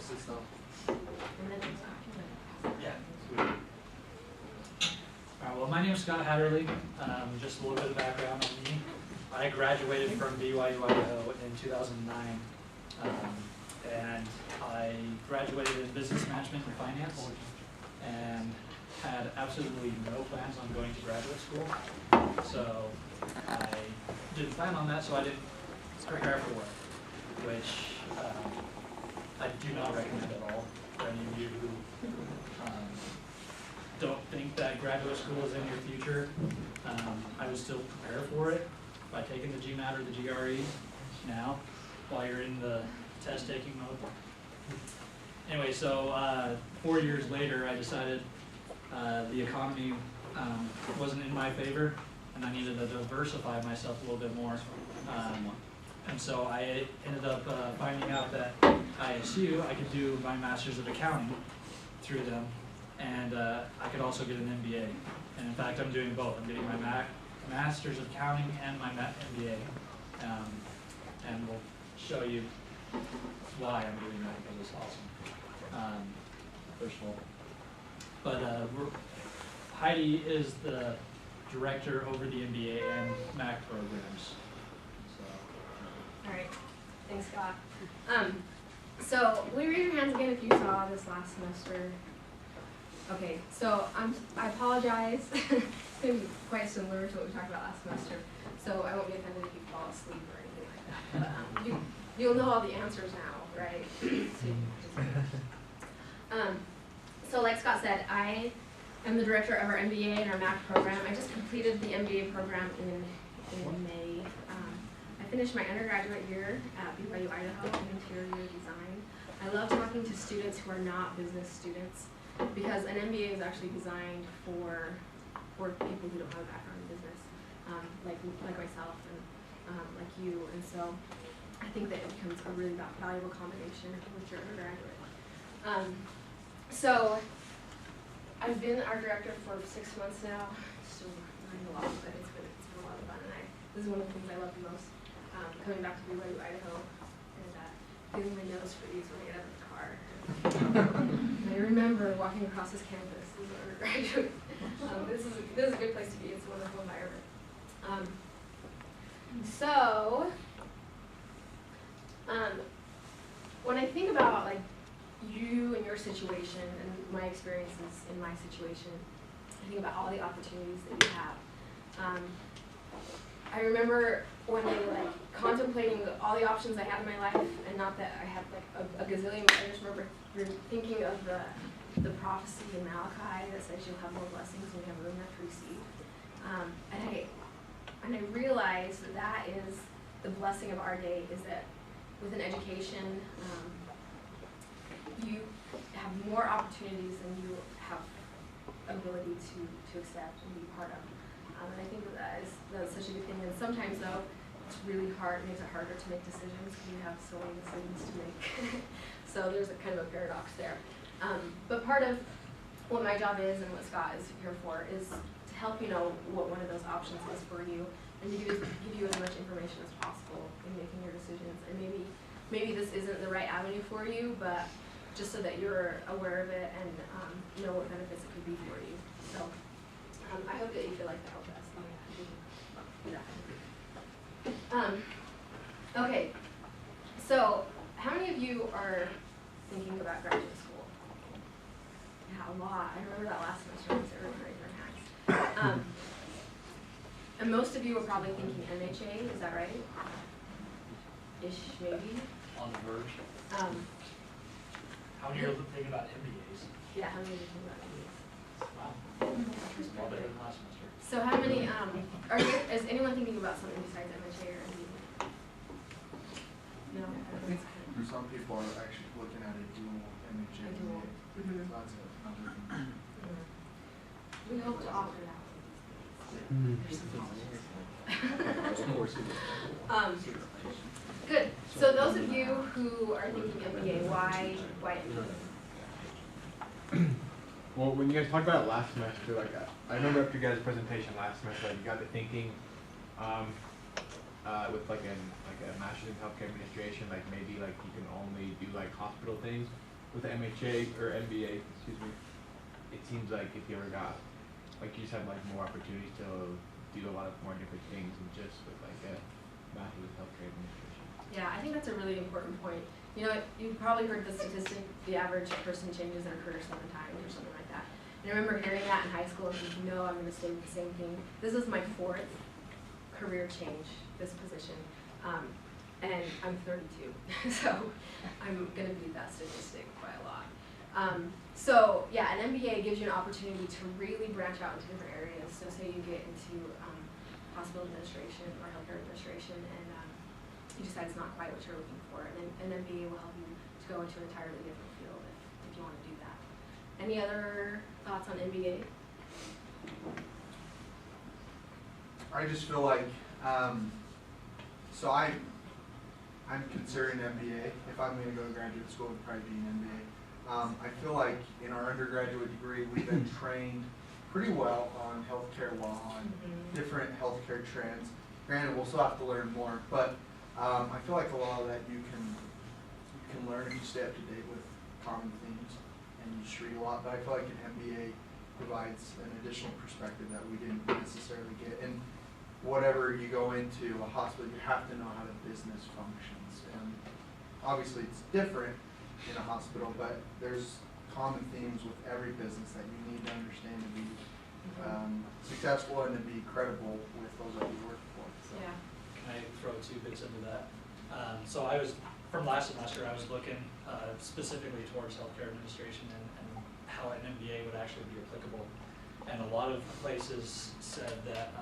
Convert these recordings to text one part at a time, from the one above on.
sit still. And then Yeah. Sweet. Well, my name is Scott Hatterley. Just a little bit of background on me. I graduated from BYU-I in 2009, and I graduated in business management and finance, and had absolutely no plans on going to graduate school. So I didn't plan on that, so I didn't prepare for it, which I do not recommend at all for any of you who don't think that graduate school is in your future. I would still prepare for it by taking the GMAT or the GRE now while you're in the test taking mode. Anyway, so 4 years later I decided the economy wasn't in my favor and I needed to diversify myself a little bit more. And so I ended up finding out that ISU, I could do my Master's of Accounting through them, and I could also get an MBA. And in fact, I'm doing both. I'm getting my Master's of Accounting and my MBA. And we'll show you why I'm doing that, because it's awesome, first of all. But Heidi is the director over the MBA and MAC programs. all right, thanks, Scott. So will you raise your hands again if you saw this last semester? Okay, so I apologize. It's going to be quite similar to what we talked about last semester. So I won't be offended if you fall asleep or anything like that. But you'll know all the answers now, right? So like Scott said, I am the director of our MBA and our MAC program. I just completed the MBA program in May. I finished my undergraduate year at BYU, Idaho in interior design. I love talking to students who are not business students, because an MBA is actually designed for people who don't have a background in business, like myself and like you. And so I think that it becomes a really valuable combination with your undergraduate. So I've been our director for 6 months now. Still learning a lot, but it's been a lot of fun, and this is one of the things I love the most. Coming back to BYU, Idaho, and getting my nose freeze when I get out of the car. And I remember walking across this campus as an undergraduate. This is a good place to be. It's a wonderful environment. So, when I think about like you and your situation and my experiences in my situation, I think about all the opportunities that you have. I remember when I contemplating all the options I had in my life, and not that I had like a gazillion, but I just remember thinking of the prophecy in Malachi that says you'll have more blessings when you have room enough to receive. And I realized that is the blessing of our day, is that with an education, you have more opportunities than you have ability to accept and be part of. And I think that's such a good thing. And sometimes though, it's really hard, it makes it harder to make decisions because you have so many decisions to make. So there's a kind of a paradox there. But part of what my job is and what Scott is here for is to help you know what one of those options is for you, and to give you as much information as possible in making your decisions. And maybe this isn't the right avenue for you, but just so that you're aware of it and know what benefits it could be for you. So I hope that you feel like that helped us. Okay, so how many of you are thinking about graduate school? Yeah, a lot. I remember that last semester when everyone raised their hands. And most of you are probably thinking MHA, is that right? Ish, maybe? On the verge. How many are thinking about MBAs? Yeah, how many are thinking about MBAs? Wow. Well, better than last semester. So how many, is anyone thinking about something besides MHA or MBA? No? I think for some people are actually looking at a dual MHA. Mm-hmm. That's another thing. We hope to offer that. Good. So those of you who are thinking MBA, why MBA? Well, when you guys talked about it last semester, I remember after you guys' presentation last semester, you got to thinking, with a master's in healthcare administration, maybe you can only do hospital things. with the MHA or MBA, excuse me, it seems like if you ever got, like you just have like more opportunities to do a lot of more different things than just with like a master's of healthcare administration. Yeah, I think that's a really important point. You know, you've probably heard the statistic, the average person changes their career 7 times or something like that. And I remember hearing that in high school and thinking, no, I'm gonna stay with the same thing. This is my 4th career change, this position. And I'm 32, so I'm gonna beat that statistic by a lot. So yeah, an MBA gives you an opportunity to really branch out into different areas. So say you get into hospital administration or healthcare administration and you decide it's not quite what you're looking for, and then an MBA will help you to go into an entirely different field if you want to do that. Any other thoughts on MBA? I just feel like, so I'm considering an MBA. If I'm going to go to graduate school, it would probably be an MBA. I feel like in our undergraduate degree, we've been trained pretty well on healthcare law and different healthcare trends. Granted, we'll still have to learn more, but I feel like a lot of that you can learn if you stay up to date with common themes and you just read a lot. But I feel like an MBA provides an additional perspective that we didn't necessarily get. And whatever you go into a hospital, you have to know how the business functions. And obviously it's different in a hospital, but there's common themes with every business that you need to understand to be successful and to be credible with those that you work for. So. Yeah. Can I throw 2 bits into that? So I was, from last semester, I was looking specifically towards healthcare administration and how an MBA would actually be applicable. And a lot of places said that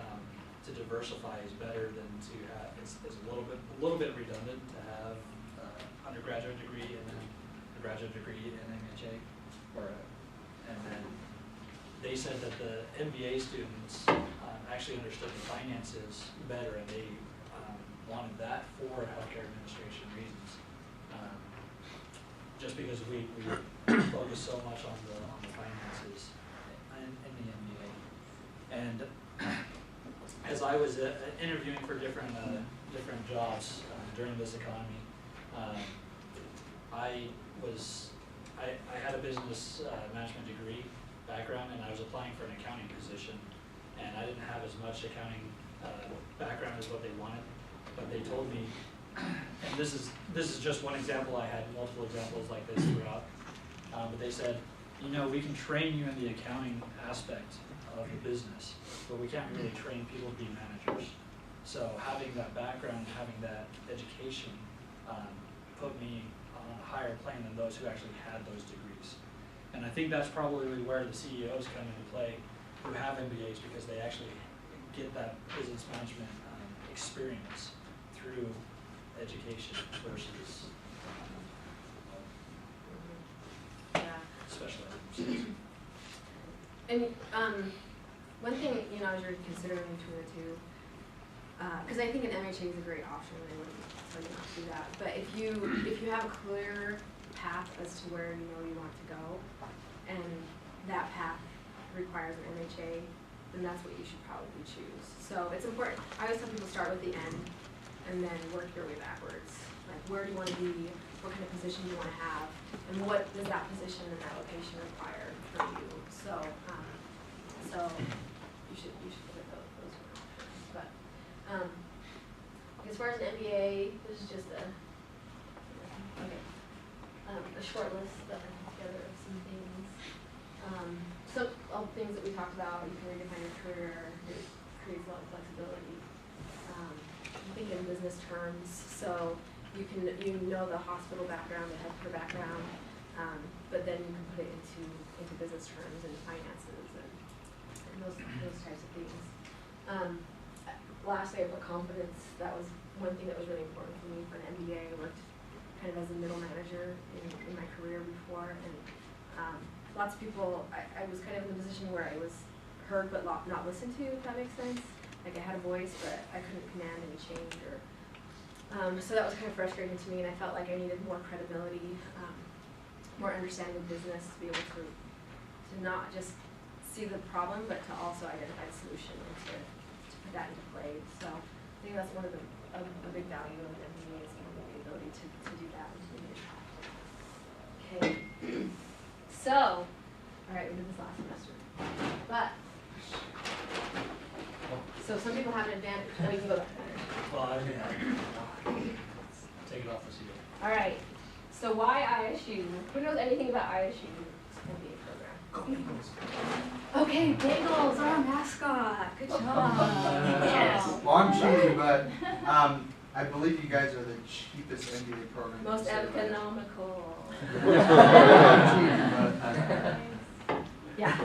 to diversify is better than to have, it's a little bit redundant to have undergraduate degree and then a graduate degree in MHA, and then they said that the MBA students actually understood the finances better, and they wanted that for healthcare administration reasons. Just because we focus so much on the finances in the MBA, and as I was interviewing for different jobs during this economy, I had a business management degree background, and I was applying for an accounting position, and I didn't have as much accounting background as what they wanted, but they told me, and this is just one example. I had multiple examples like this throughout, but they said, you know, we can train you in the accounting aspect of the business, but we can't really train people to be managers. So having that background, having that education, put me on a higher plane than those who actually had those degrees. And I think that's probably where the CEOs come into play who have MBAs, because they actually get that business management experience through education versus special ed. And one thing, you know, as you're considering between the two, because I think an MHA is a great option, and I wouldn't tell you not to do that. But if you have a clear path as to where you know you want to go, and that path requires an MHA, then that's what you should probably choose. So it's important. I always tell people start with the end, and then work your way backwards. Like, where do you want to be? What kind of position do you want to have? And what does that position and that location require from you? So, you should look at those options. But as far as an MBA, this is just a short list that I put together of some things. Some of the things that we talked about. You can redefine your career. It creates a lot of flexibility. Think in business terms, so you know the hospital background, the healthcare background, but then you can put it into business terms and finances and those types of things. Lastly, I put confidence. That was one thing that was really important for me for an MBA. I worked kind of as a middle manager in my career before, and lots of people. I was kind of in a position where I was heard but not listened to, if that makes sense. Like, I had a voice, but I couldn't command any change, or so that was kind of frustrating to me, and I felt like I needed more credibility, more understanding of business, to be able to not just see the problem, but to also identify the solution and to put that into play. So I think that's one of a big value of MBA, is the ability to do that. Okay. So, all right, we did this last semester, but, so some people have an advantage. Oh, you can go back there. Well, I take it off the seal. All right, so why ISU? Who knows anything about ISU MBA program? Okay, Bagels, our mascot. Good job. Yes. Well, I'm cheating, but I believe you guys are the cheapest MBA program. in the Most state of Idaho. economical. I'm cheating, but, Yeah.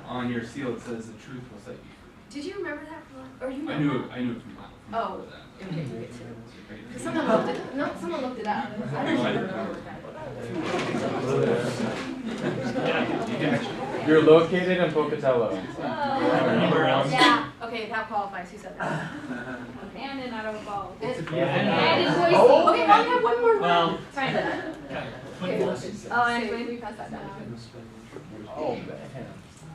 On your seal, it says the truth will set you Did you remember that from last, or you know? free. I knew that? it from Oh. before that. Okay, you get two. Because someone looked it, no, someone looked it up. I don't remember that. You're located in Pocatello. Anywhere else? Yeah, okay, that qualifies. Who said that? And in Idaho Falls. And in Yeah. Boise. Oh. Okay, well, we have one more Well, round. Try that. okay. Okay. Oh, anyway, we passed that down. Oh, man.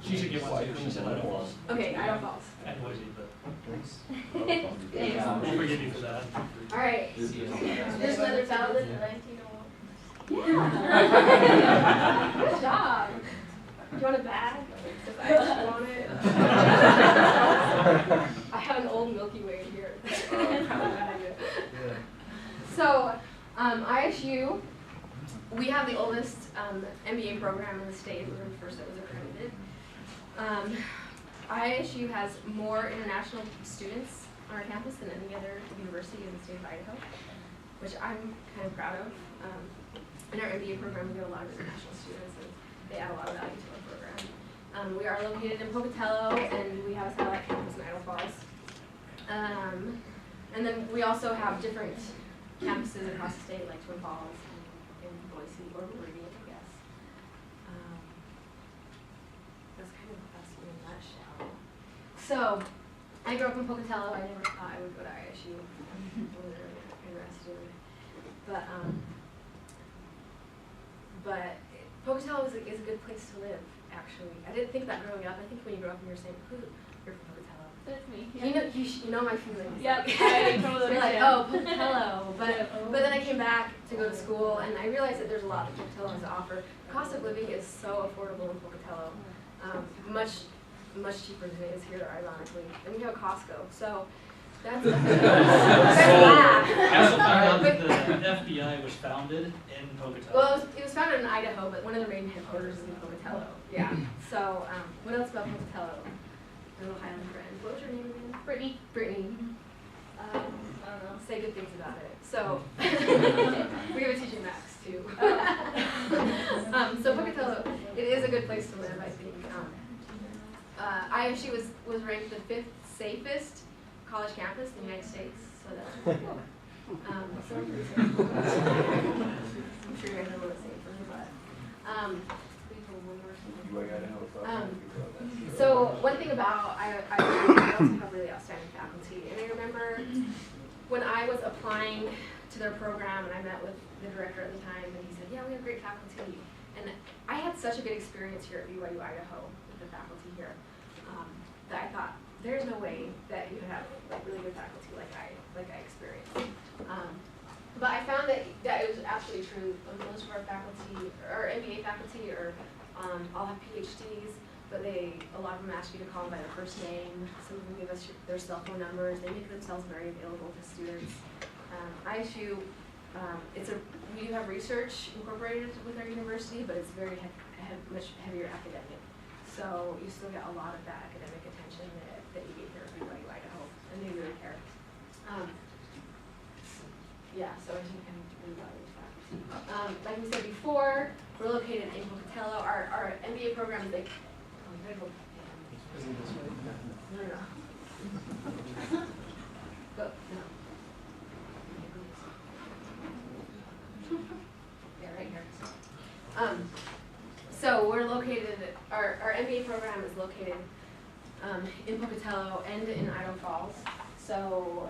She should get one too. She said Idaho Falls Okay, Idaho Falls. and Boise, but Thanks. we'll forgive you for that. All right. This leather salad. Yeah. Good job. Do you want a bag? Because I just want it. I have an old Milky Way here. Probably a bad idea. So, ISU, we have the oldest MBA program in the state. We were the first that was accredited. ISU has more international students on our campus than any other university in the state of Idaho, which I'm kind of proud of. In our MBA program, we get a lot of international students, and they add a lot of value to our program. We are located in Pocatello, and we have a satellite campus in Idaho Falls. And then we also have different campuses across the state, like Twin Falls and Boise, or Meridian, I guess. That's kind of us in a nutshell. So, I grew up in Pocatello. I never thought I would go to ISU. I wasn't really interested in it. But Pocatello is a good place to live, actually. I didn't think that growing up. I think when you grow up and you're saying, you're from Pocatello. That's me. You know my feelings. Yep, I totally You're like, understand. oh, Pocatello. But then I came back to go to school, and I realized that there's a lot that Pocatello has to offer. The cost of living is so affordable in Pocatello, much cheaper than it is here, ironically. And we have a Costco, so that's So, that. I also found out that the FBI was founded in Pocatello. Well, it was founded in Idaho, but one of their main headquarters is in Pocatello. Yeah. So, what else about Pocatello? My little Highland friend. What was your name again? Brittany. Brittany. I don't know. Say good things about it. So, we have a teacher, Max, too. So Pocatello, it is a good place to live, I think. ISU was ranked the 5th safest college campus in the United States, so that's pretty cool. So I'm pretty safe. I'm sure you guys are a little safer, but so one thing about I also have really outstanding faculty, and I remember when I was applying to their program, and I met with the director at the time, and he said, "Yeah, we have great faculty." And I had such a good experience here at BYU, Idaho, with the faculty here, that I thought, there's no way that you could have like really good faculty like I experienced. But I found that it was absolutely true. Most of our faculty, or MBA faculty, all have PhDs, but a lot of them ask you to call them by their first name. Some of them give us their cell phone numbers. They make themselves very available to students. ISU, we do have research incorporated with our university, but it's very much heavier academic. So you still get a lot of that academic attention that you get here at BYU, Idaho, and they really care. Yeah, so I think I'm really valued faculty. Like we said before, we're located in Pocatello. Our MBA program is like, oh, you gotta go. No. Go, no. Yeah, right here. So we're located, our MBA program is located in Pocatello and in Idaho Falls. So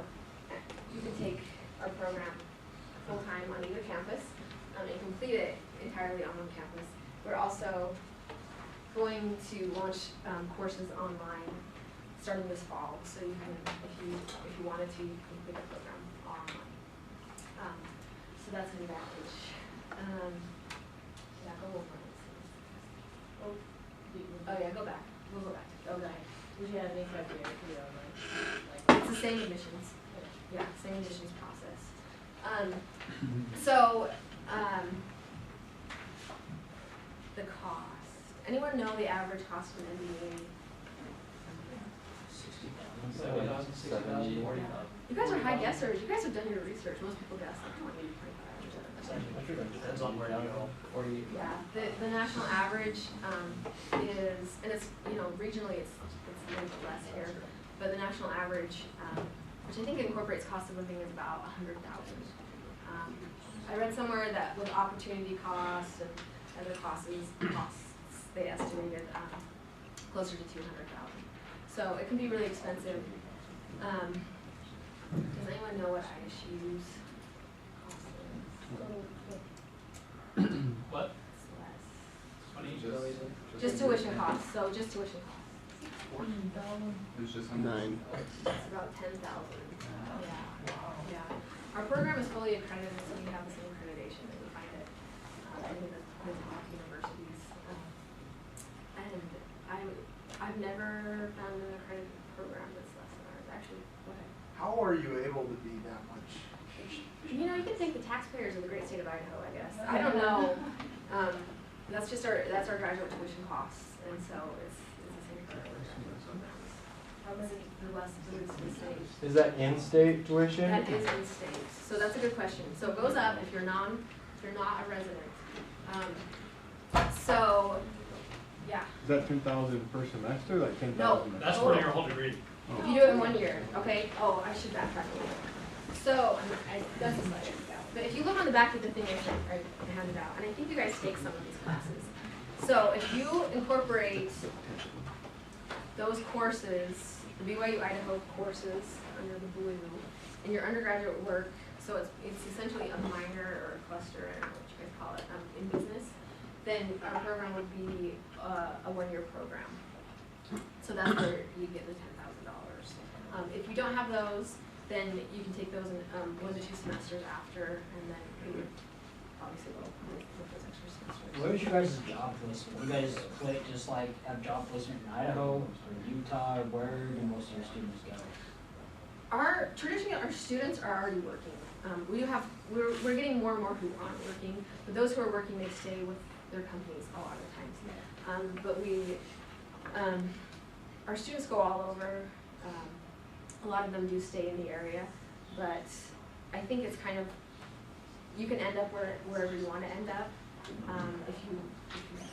you can take our program full-time on either campus and complete it entirely on one campus. We're also going to launch courses online starting this fall, so you can, if you wanted to, you can complete the program online. So that's an advantage. Yeah, go over it. Oh, yeah, go back. We'll go back. Oh, go ahead. Would you have any criteria for the online? It's the same admissions. Yeah, same admissions process. So, the cost. Anyone know the average cost of an MBA? 70,000, 60,000, 40,000. You guys are high guessers. You guys have done your research. Most people guess like 20 to 25%. Depends on where you go. Yeah, the national average is, and it's, you know, regionally it's a little bit less here, but the national average, which I think incorporates cost of living, is about 100,000. I read somewhere that with opportunity costs and other costs, they estimated closer to 200,000. So it can be really expensive. Does anyone know what ISU's cost is? What? It's less. 20? Just tuition costs, so just tuition costs. It's just Nine. It's about 10,000. Yeah. Our program is fully accredited, so we have the same accreditation that we find it in the top universities. And I've never found an accredited program that's less than ours. Actually, go ahead. How are you able to be that much? You know, you can thank the taxpayers of the great state of Idaho, I guess. I don't know. That's our graduate tuition costs, and so it's the same for our graduate programs. Probably the less in the state. Is that in-state tuition? That is in state. So that's a good question. So it goes up if you're not a resident. So, yeah. Is that 10,000 per semester, like 10,000? No. That's for your whole degree. If you do it in 1 year, okay? Oh, I should backtrack a little. So, that's a slide. But if you look on the back of the thing I handed out, and I think you guys take some of these classes. So if you incorporate those courses, the BYU-Idaho courses under the blue, in your undergraduate work, so it's essentially a minor or a cluster, I don't know what you guys call it, in business, then our program would be a 1-year program. So that's where you get the $10,000. If you don't have those, then you can take those in 1 to 2 semesters after, and then you would obviously go with those extra semesters. Where's your guys' job placement? You guys just like have job placement in Idaho or Utah, or where do most of your students go? Traditionally, our students are already working. We're getting more and more who aren't working, but those who are working, they stay with their companies a lot of times. But our students go all over. A lot of them do stay in the area, but I think it's kind of, you can end up wherever you want to end up if you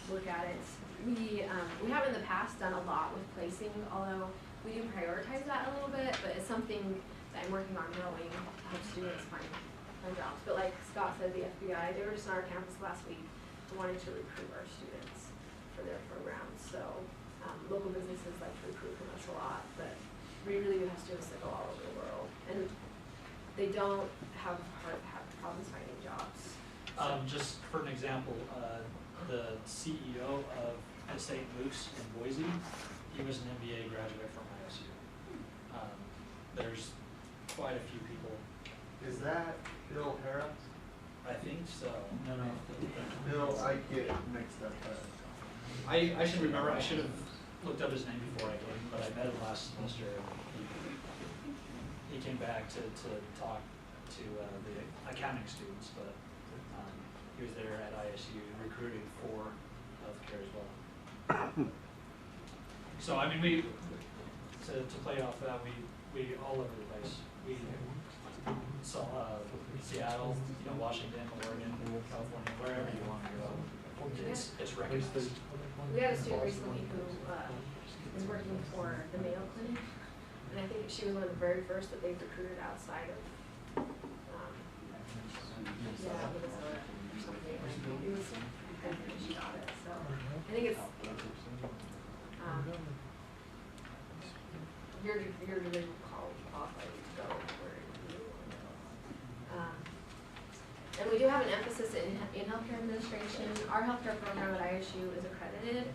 look at it. We have in the past done a lot with placing, although we do prioritize that a little bit, but it's something that I'm working on growing to help students find jobs. But like Scott said, the FBI, they were just on our campus last week wanting to recruit our students for their programs. So local businesses like to recruit from us a lot, but we really do have students that go all over the world, and they don't have problems finding jobs. Just for an example, the CEO of St. Luke's in Boise, he was an MBA graduate from ISU. There's quite a few people. Is that Bill Hara? I think so. No. Bill, I get mixed up. I should remember. I should have looked up his name before I came, but I met him last semester. He came back to talk to the accounting students, but he was there at ISU recruiting for healthcare as well. So I mean, to play off that, we all over the place. We saw Seattle, Washington, Oregon, California, wherever you want to go. It's recognized. We had a student recently who is working for the Mayo Clinic, and I think she was one of the very first that they've recruited outside of Minnesota or something. It was after she got it, so I think it's your division qualified to go where you want to go. And we do have an emphasis in healthcare administration. Our healthcare program at ISU is accredited.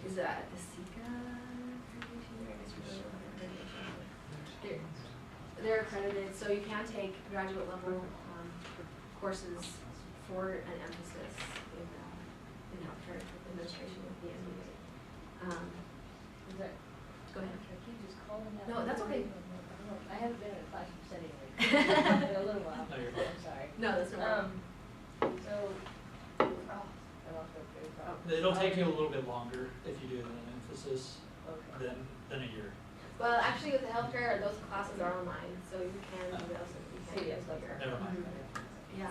Is that the SECA accreditation? I guess you're familiar with accreditation. They're accredited, so you can take graduate level courses for an emphasis in healthcare administration with the MBA. Is that, Go ahead. I keep just calling that. No, that's okay. I haven't been in a classroom setting in a little while. No, you're I'm sorry. No, that's no problem. So, I lost my train of thought. It'll take you a little bit longer if you do an emphasis Okay. than a year. Well, actually, with the healthcare, those classes are online, so you can do those. You can See, do it's those like- here. Never mind. Yeah.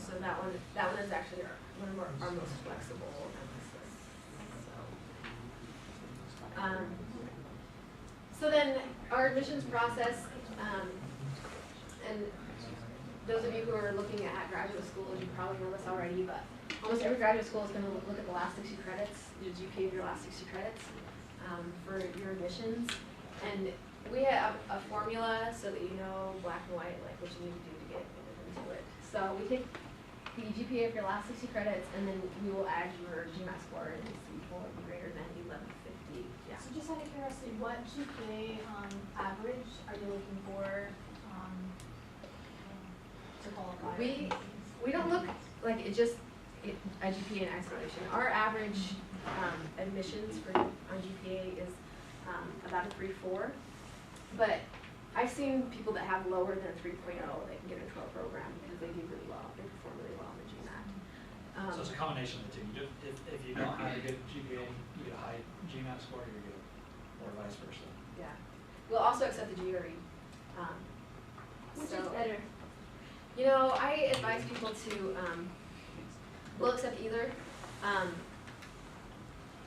So that one is actually one of our most flexible emphasis. So then our admissions process, and those of you who are looking at graduate school, you probably know this already, but almost every graduate school is going to look at the last 60 credits, the GPA of your last 60 credits for your admissions. And we have a formula so that you know black and white, like what you need to do to get into it. So we take the GPA of your last 60 credits, and then we will add your GMAT score and see will be greater than 1150. Yeah. So just out of curiosity, what GPA average are you looking for to qualify? We don't look like a GPA in isolation. Our average admissions on GPA is about a 3.4, but I've seen people that have lower than a 3.0 that can get into our program because they do really well. They perform really well in the GMAT. So it's a combination of the two. If you don't have a good GPA, you get a high GMAT score, you're good, or vice versa. Yeah. We'll also accept the GRE. Which so, is better? You know, I advise people to, we'll accept either.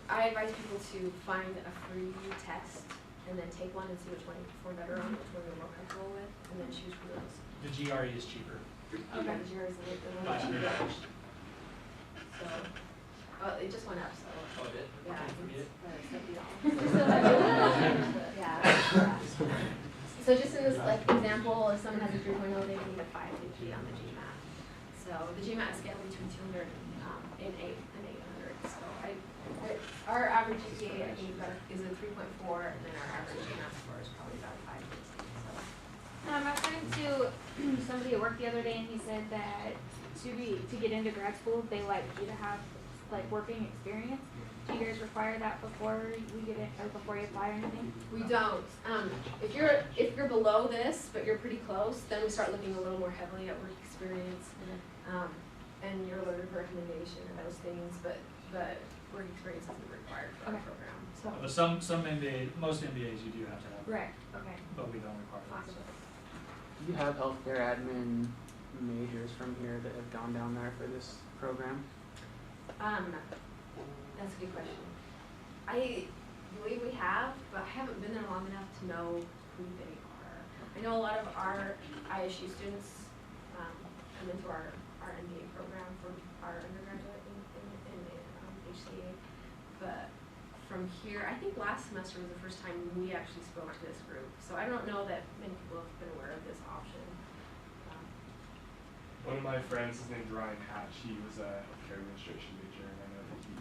I advise people to find a free test and then take one and see which one you perform better on, which one you're more comfortable with, and then choose from those. The GRE is cheaper. Okay. The GRE is a little $500. cheaper. So, it just went up, so. Oh, it did? Yeah, Okay, forget it. Yeah. So just in this like example, if someone has a 3.0, they need a 550 on the GMAT. So the GMAT scale between 200 and 800. So our average GPA I think is a 3.4, and then our average GMAT score is probably about 550. So. I was talking to somebody at work the other day, and he said that to get into grad school, they like you to have like working experience. Do you guys require that before we get in, or before you apply or anything? We don't. If you're below this, but you're pretty close, then we start looking a little more heavily at work experience and your letter of recommendation and those things. But work experience isn't required for our program. So But most MBAs you do have to have. right. Okay. But we don't require that. Possible. Do you have healthcare admin majors from here that have gone down there for this program? That's a good question. I believe we have, but I haven't been there long enough to know who they are. I know a lot of our ISU students come into our MBA program from our undergraduate in HCA, but from here, I think last semester was the first time we actually spoke to this group. So I don't know that many people have been aware of this option. One of my friends, his name's Ryan Hatch, he was a healthcare administration major, and I know that he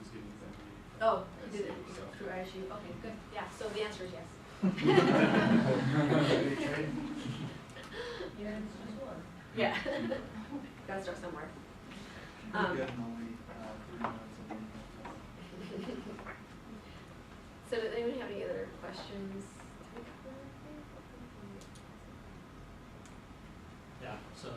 was getting his MBA. Oh, you did it So. through ISU. Okay, good. Yeah, so the answer is yes. Yeah. Gotta start somewhere. We're getting only 3 months of being So does anyone have any other questions? Yeah, so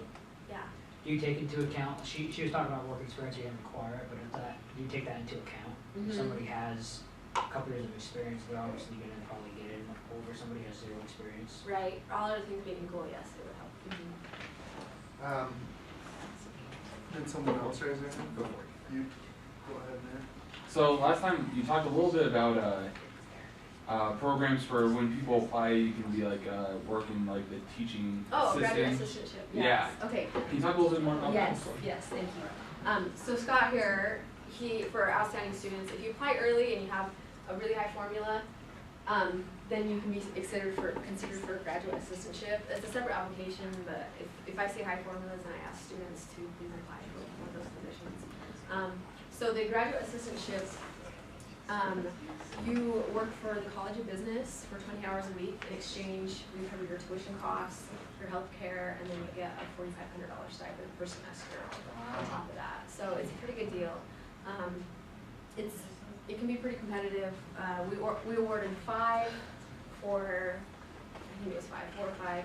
Yeah. Do you take into account, she was talking about work experience, you didn't require it, but do you take that into account? Mhm. If somebody has a couple years of experience, they're obviously gonna probably get in over somebody who has zero experience. Right. All other things being equal, yes, it would help. Did someone else raise their hand? Go for it. You go ahead, Mayor. So last time you talked a little bit about programs for when people apply, you can be like working like the teaching Oh, graduate assistant. assistantship. Yeah. Yes. Okay. Can you talk a little bit more about Yes, that? yes, thank you. So Scott here, for outstanding students, if you apply early and you have a really high formula, then you can be considered for graduate assistantship. It's a separate application, but if I see high formulas and I ask students to please apply for one of those positions. So the graduate assistantship, you work for the College of Business for 20 hours a week. In exchange, we cover your tuition costs, your health care, and then you get a $4,500 stipend per semester on top of that. So it's a pretty good deal. it can be pretty competitive. We awarded 5 for, I think it was 4 or 5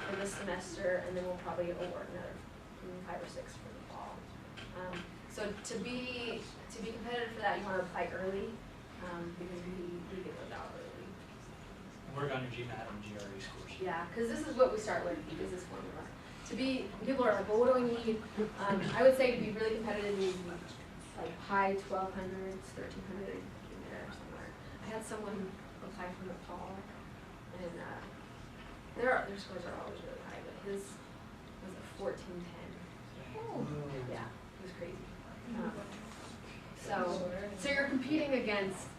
for this semester, and then we'll probably award another 5 or 6 for the fall. So to be competitive for that, you want to apply early, because we get those out early. Work on your GMAT and GRE scores. Yeah, because this is what we start with, is this formula. People are like, well, what do I need? I would say to be really competitive, you need like high 1200s, 1300 in there somewhere. I had someone apply from Nepal, and their scores are always really high, but his was a 1410. Oh. Yeah, it was crazy. So you're competing against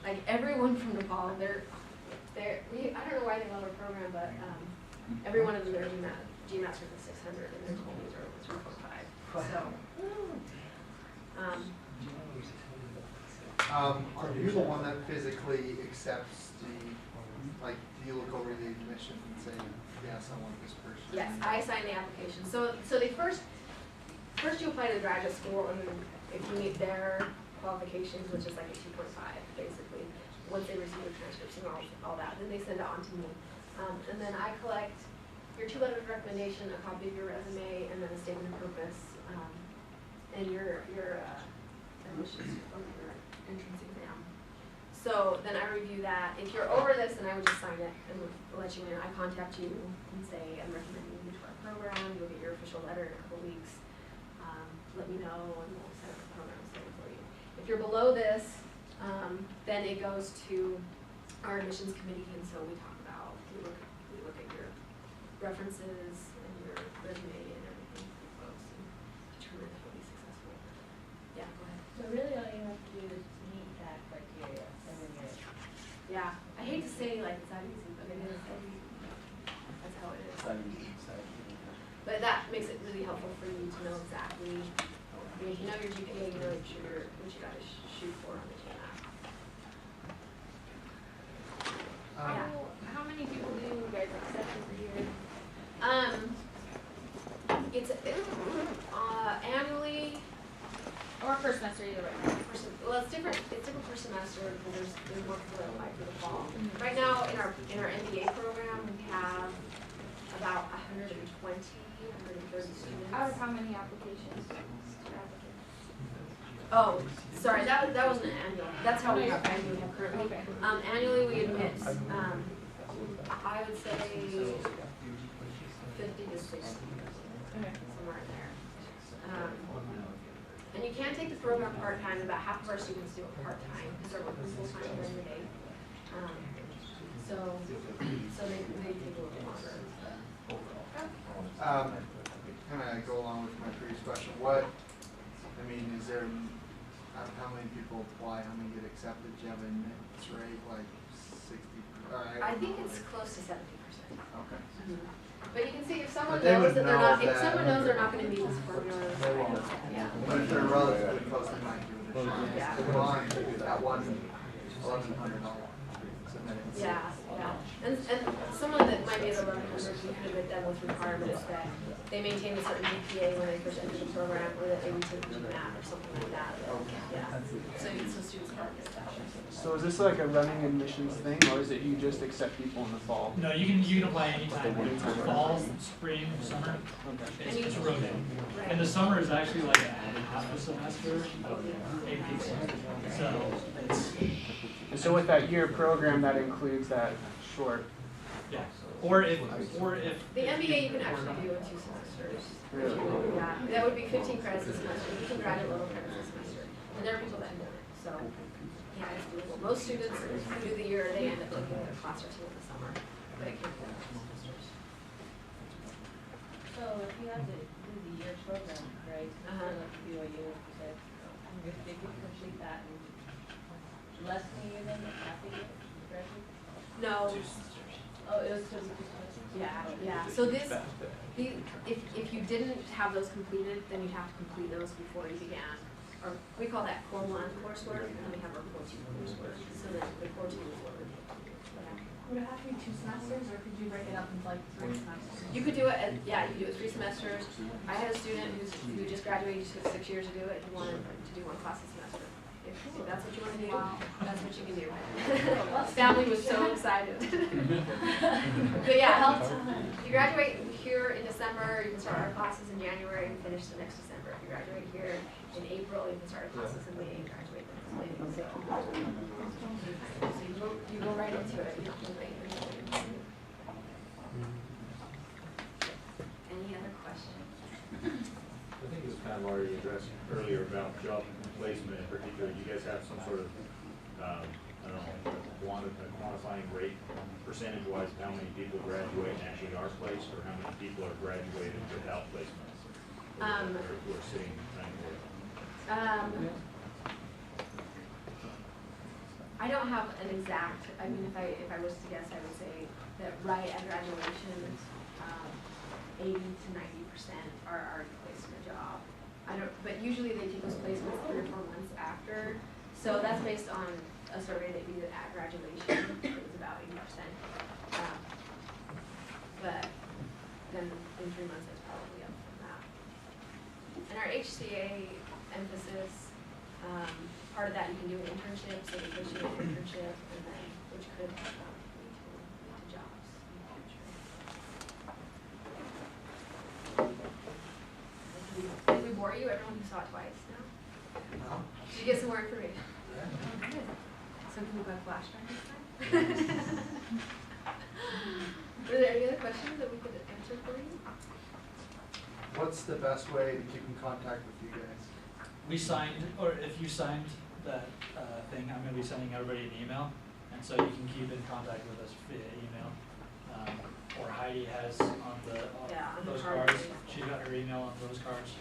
like everyone from Nepal. I don't know why they love our program, but every one of them, their GMATs are the 600 and their totals are 3.5. So, are you the one that physically accepts do you look over the admissions and say, yes, I want this person? yes, I sign the application. So they first you apply to the graduate school, and then if you meet their qualifications, which is like a 2.5 basically, once they receive the transcripts and all that, then they send it on to me. And then I collect your 2 letters of recommendation, a copy of your resume, and then a statement of purpose, and your admissions from your entrance exam. So then I review that. If you're over this, then I would just sign it and let you in. I contact you and say, I'm recommending you to our program. You'll get your official letter in a couple weeks. Let me know, and we'll set up the program for you. If you're below this, then it goes to our admissions committee, and so we look at your references and your resume and everything for folks and determine if you'll be successful. Yeah, go ahead. So really all you have to do is meet that criteria, and then you're. Yeah, I hate to say like it's that easy, but it is. That's how it is. But that makes it really helpful for you to know exactly. I mean, if you know your GPA, you know what you got to shoot for on the GMAT. How many people do you guys accept every year? It's annually. Or per semester, either way. Well, it's different. It's different per semester because there's more people that apply for the fall. Right now, in our MBA program, we have about 120, 130 students. Out of how many applications? Oh, sorry, that wasn't an annual. That's how we have currently. Okay. Annually, we admit, I would say 50 to 60, somewhere in there. And you can take the program part-time. About half of our students do it part-time because they're working full-time during the day. So they take a little bit longer. Kind of go along with my previous question. Is there, how many people apply, how many get accepted? Do you have a admittance rate, like 60? I think it's close to 70%. Okay. But you can see if someone But they knows would that they're know not, if that- someone knows they're not going to meet this formula, They won't. yeah. But if they're relatively close, they might give it a shot. Yeah. The bond, that one, $1,100 submitted. Yeah, yeah. And someone that might be at 1100, you could have done with requirements that they maintain a certain GPA when they first enter the program, or that they retake GMAT or something like that. Yeah. So students can't get that. So is this like a running admissions thing, or is it you just accept people in the fall? No, you can apply anytime. Fall, spring, summer. It's rotating. And the summer is actually like half a semester, 8 weeks. So it's And so with that year program, that includes that short. yeah. Or if The MBA you can actually do in 2 semesters. Really? Yeah, that would be 15 credits a semester. You can graduate level credits a semester. And there are people that have done it, so yeah, it's doable. Most students who do the year, they end up taking a class or 2 in the summer, but it can be done in 2 semesters. So if you have to do the year program, right, like BYU, like you said, if they could complete that in less than a year, then half a year, graduate? No. Oh, it was still. Yeah. So if you didn't have those completed, then you'd have to complete those before you began. Or we call that core 1 coursework, and then we have our core 2 coursework. So then the core 2 is what we're doing. Would it have to be 2 semesters, or could you break it up into like 3 semesters? You could do it, you could do it 3 semesters. I had a student who just graduated, he took 6 years to do it. He wanted to do 1 class a semester. If if that's what you want to do, that's what you can do. Family was so excited. But yeah, you graduate here in December, you can start our classes in January and finish the next December. If you graduate here in April, you can start our classes in May and graduate the next May. So you go right into it. You don't have to wait. Any other questions? I think it was kind of already addressed earlier about job placement in particular. You guys have some sort of, I don't know, a quantifying rate percentage-wise of how many people graduate and actually are placed, or how many people are graduated without placement? Who are sitting trying to work? I don't have an exact, I mean, if I was to guess, I would say that right at graduation, 80 to 90% are placed in a job. But usually they take those placements 3 or 4 months after. So that's based on a survey that we did at graduation. It was about 80%. But then in 3 months it's probably up from that. And our HCA emphasis, part of that you can do an internship, so they push you an internship, and then which could lead to jobs in the future. Did we bore you? Everyone who saw it twice now? No. Did you get some more information? Yeah. Oh, good. Some people got flashback this time. Were there any other questions that we could answer for you? What's the best way to keep in contact with you guys? We signed, or if you signed that thing, I'm going to be sending everybody an email, and so you can keep in contact with us via email. Or Heidi has on those cards. She got her email on those cards.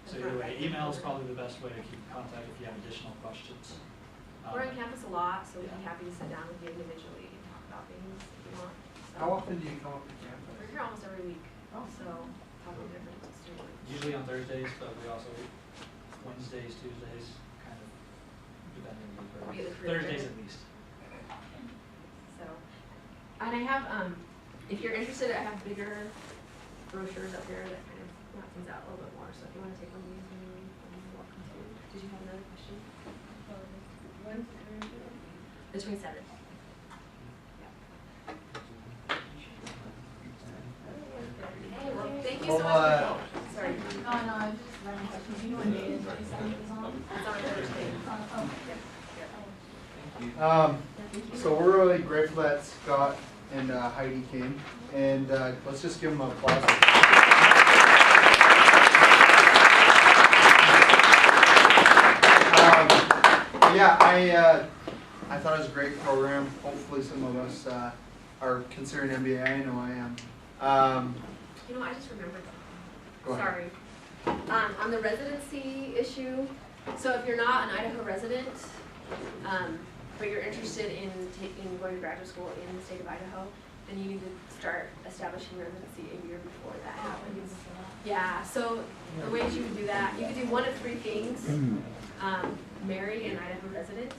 So either way, email is probably the best way to keep in contact if you have additional questions. We're on campus a lot, so we'd be happy to sit down with you individually and talk about things if you want. So How often do you come up to campus? we're here almost every week, so probably different students. Usually on Thursdays, but we also Wednesdays, Tuesdays, kind of depending on the Be the career Thursdays fair. at least. So, and I have, if you're interested, I have bigger brochures up here that kind of map things out a little bit more. So if you want to take one of these, you're welcome to. Did you have another question? When's the career fair? The 27th. Hey, well, thank you so much. Sorry. Oh, no, I was just running questions. You know what day it is, 27th is on? It's on Thursday. So we're really grateful that Scott and Heidi came, and let's just give them an applause. Yeah, I thought it was a great program. Hopefully some of us are considering MBA. I know I am. You know, I just remembered Go something. ahead. Sorry. On the residency issue, so if you're not an Idaho resident, but you're interested in going to graduate school in the state of Idaho, then you need to start establishing residency a year before that happens. Yeah, so the ways you would do that, you could do one of 3 things. Marry an Idaho resident.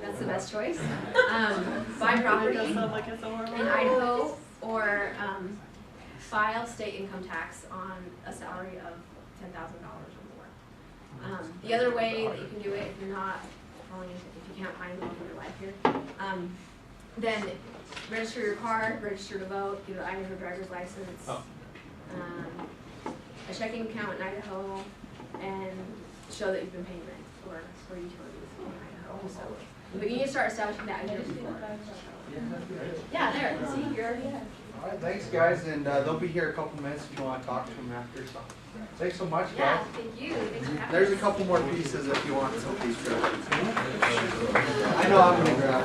That's the best choice. Buy property in Idaho, or file state income tax on a salary of $10,000 or more. The other way that you can do it, if you're not falling into, if you can't find love in your life here, then register your car, register to vote, get an Idaho driver's license, a checking account in Idaho, and show that you've been paying rent or utilities in Idaho. So, but you need to start establishing that a year before. Yeah, there. See, you're already ahead. All right, thanks guys, and they'll be here a couple minutes if you want to talk to them after. So, thanks so much, guys. Yeah, thank you. Thanks for having There's a us. couple more pieces if you want some pieces. I know I'm gonna grab.